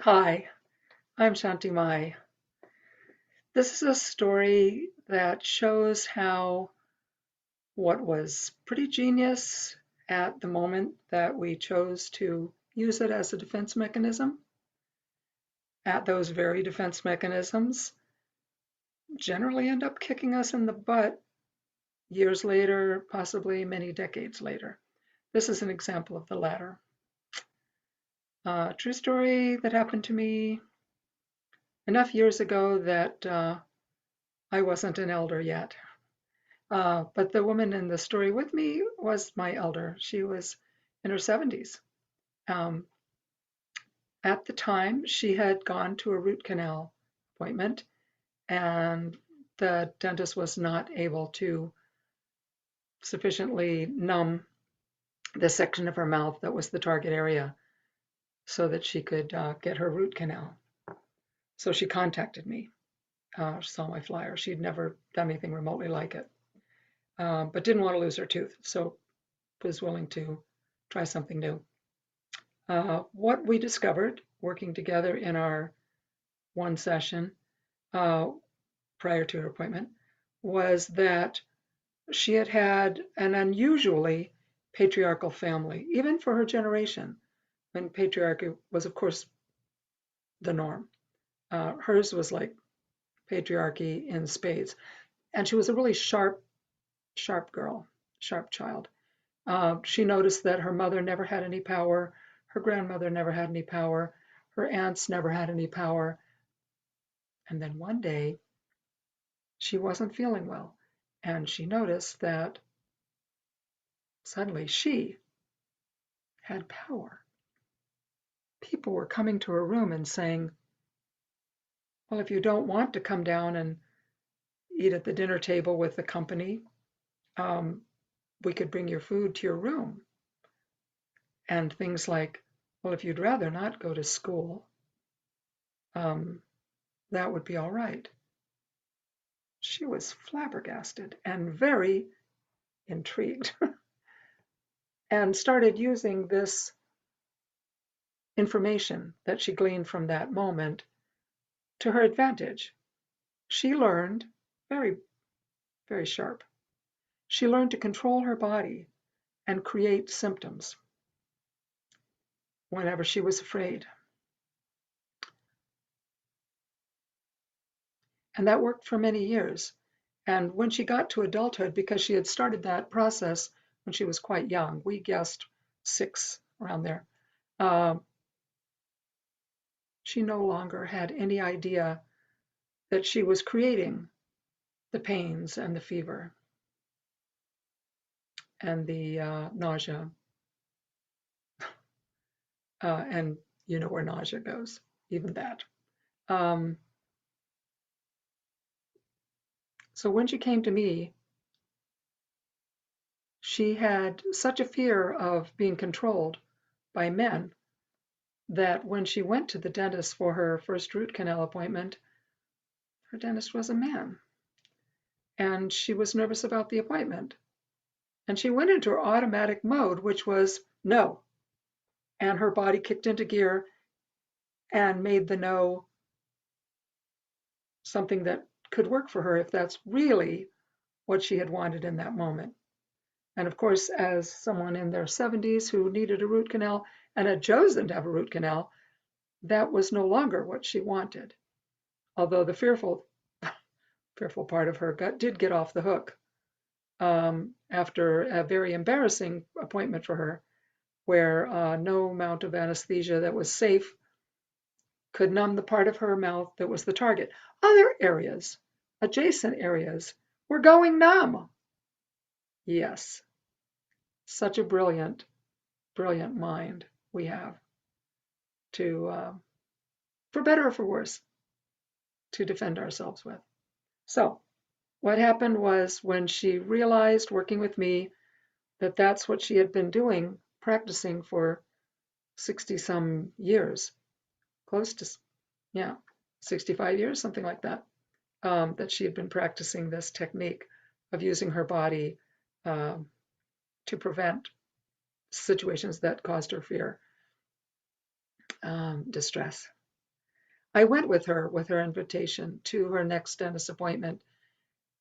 Hi, I'm Shanti Mai. This is a story that shows how what was pretty genius at the moment that we chose to use it as a defense mechanism, at those very defense mechanisms, generally end up kicking us in the butt years later, possibly many decades later. This is an example of the latter. True story that happened to me enough years ago that I wasn't an elder yet. But the woman in the story with me was my elder. She was in her 70s. Um, at the time, she had gone to a root canal appointment, and the dentist was not able to sufficiently numb the section of her mouth that was the target area so that she could get her root canal. So she contacted me, saw my flyer. She'd never done anything remotely like it, but didn't want to lose her tooth, so was willing to try something new. What we discovered working together in our one session uh, prior to her appointment was that she had had an unusually patriarchal family, even for her generation, when patriarchy was, of course, the norm. Hers was like patriarchy in spades. And she was a really sharp girl, sharp child. She noticed that her mother never had any power, her grandmother never had any power, her aunts never had any power. And then one day she wasn't feeling well, and she noticed that suddenly she had power. People were coming to her room and saying, well, if you don't want to come down and eat at the dinner table with the company, um, we could bring your food to your room. And things like, well, if you'd rather not go to school, um, that would be all right. She was flabbergasted and very intrigued and started using this information that she gleaned from that moment to her advantage. She learned, very, very sharp, she learned to control her body and create symptoms whenever she was afraid. And that worked for many years. And when she got to adulthood, because she had started that process when she was quite young, we guessed 6 around there, uh, she no longer had any idea that she was creating the pains and the fever and the nausea. And you know where nausea goes, even that. Um, so when she came to me, she had such a fear of being controlled by men that when she went to the dentist for her first root canal appointment, her dentist was a man. And she was nervous about the appointment. And she went into her automatic mode, which was no. And her body kicked into gear and made the no something that could work for her if that's really what she had wanted in that moment. And of course, as someone in their 70s who needed a root canal and had chosen to have a root canal, that was no longer what she wanted. Although the fearful part of her gut did get off the hook after a very embarrassing appointment for her, where no amount of anesthesia that was safe could numb the part of her mouth that was the target. Other areas, adjacent areas, were going numb. Yes, such a brilliant, brilliant mind we have to, for better or for worse, to defend ourselves with. So, what happened was when she realized, working with me, that that's what she had been doing, practicing for 60 some years, close to, yeah, 65 years, something like that, that she had been practicing this technique of using her body um, to prevent situations that caused her fear, distress. I went with her invitation to her next dentist appointment,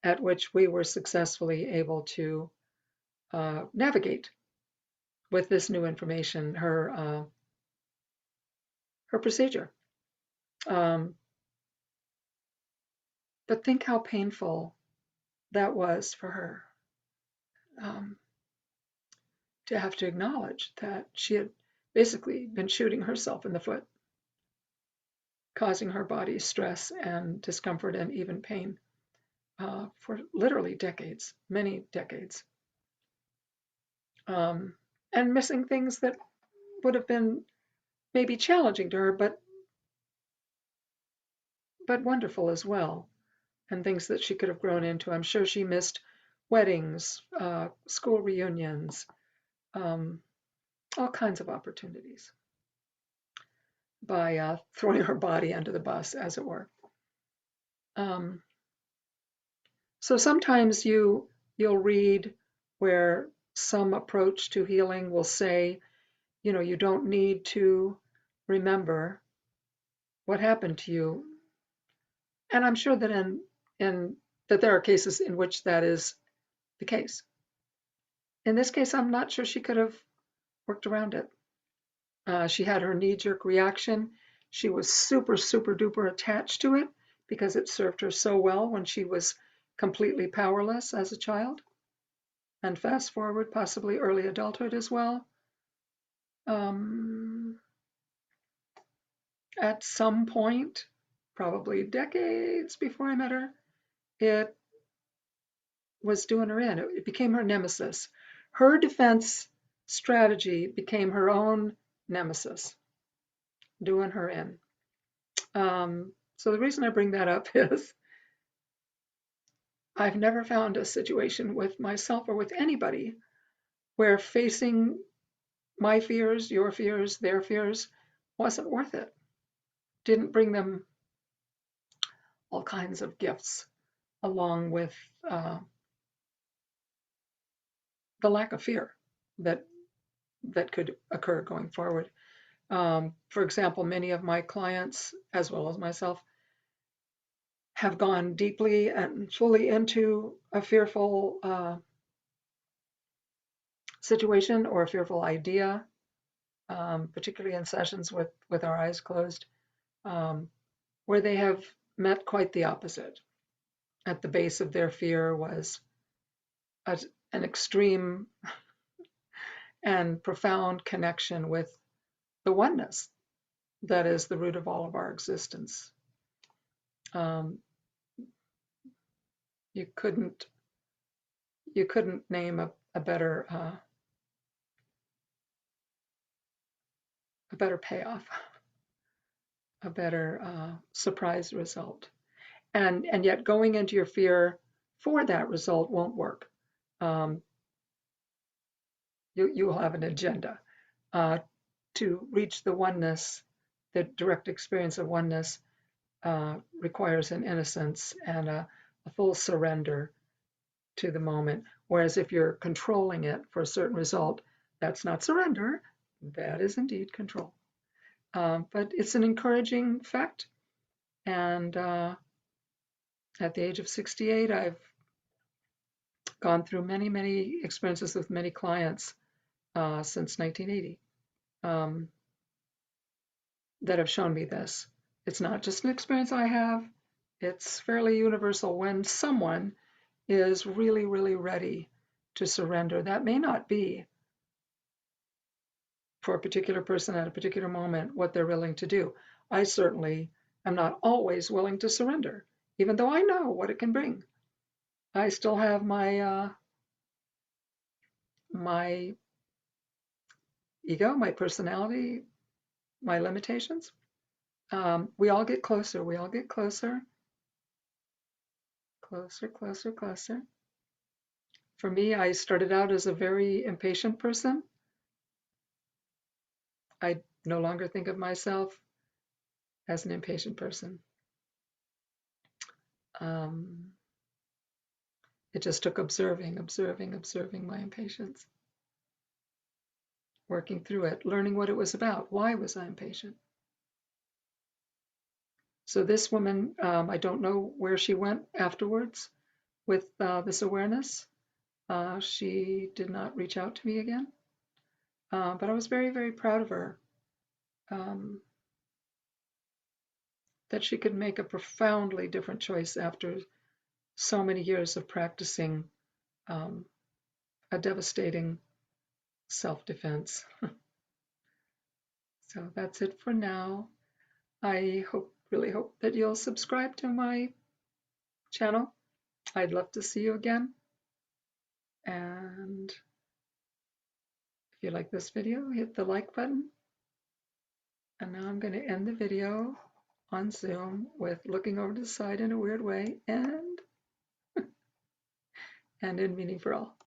at which we were successfully able to navigate with this new information her procedure. Um, but think how painful that was for her, um, to have to acknowledge that she had basically been shooting herself in the foot, causing her body stress and discomfort and even pain for literally decades, many decades, um, and missing things that would have been maybe challenging to her, but wonderful as well, and things that she could have grown into. I'm sure she missed weddings, school reunions, um, all kinds of opportunities by throwing her body under the bus, as it were. Um, so sometimes you'll read where some approach to healing will say, you don't need to remember what happened to you. And I'm sure that in that there are cases in which that is the case. In this case, I'm not sure she could have worked around it. She had her knee-jerk reaction. She was super, super duper attached to it because it served her so well when she was completely powerless as a child. And fast forward, possibly early adulthood as well. Um, at some point, probably decades before I met her, it was doing her in. It became her nemesis. Her defense strategy became her own nemesis, doing her in. So the reason I bring that up is I've never found a situation with myself or with anybody where facing my fears, your fears, their fears wasn't worth it. Didn't bring them all kinds of gifts along with the lack of fear that that could occur going forward. For example, many of my clients, as well as myself, have gone deeply and fully into a fearful situation or a fearful idea, particularly in sessions with our eyes closed, um, where they have met quite the opposite. At the base of their fear was a, an extreme and profound connection with the oneness that is the root of all of our existence. Um, you couldn't you couldn't name a better payoff, a better surprise result. And yet going into your fear for that result won't work. Um, you will have an agenda uh, to reach the oneness. The direct experience of oneness requires an innocence and a full surrender to the moment. Whereas if you're controlling it for a certain result, that's not surrender, that is indeed control. But it's an encouraging fact. And at the age of 68, I've gone through many, many experiences with many clients since 1980 um, that have shown me this. It's not just an experience I have, it's fairly universal when someone is really, really ready to surrender. That may not be for a particular person at a particular moment what they're willing to do. I certainly am not always willing to surrender, even though I know what it can bring. I still have my ego, my personality, my limitations. We all get closer. We all get closer, closer, closer, closer. For me, I started out as a very impatient person. I no longer think of myself as an impatient person. Um, it just took observing, observing, observing my impatience, working through it, learning what it was about. Why was I impatient? So this woman, I don't know where she went afterwards with this awareness. She did not reach out to me again, but I was very, very proud of her, um, that she could make a profoundly different choice after so many years of practicing um, a devastating self-defense. So that's it for now. I really hope that you'll subscribe to my channel. I'd love to see you again. And if you like this video, hit the like button. And now I'm going to end the video on Zoom with looking over to the side in a weird way and in Meaning for All.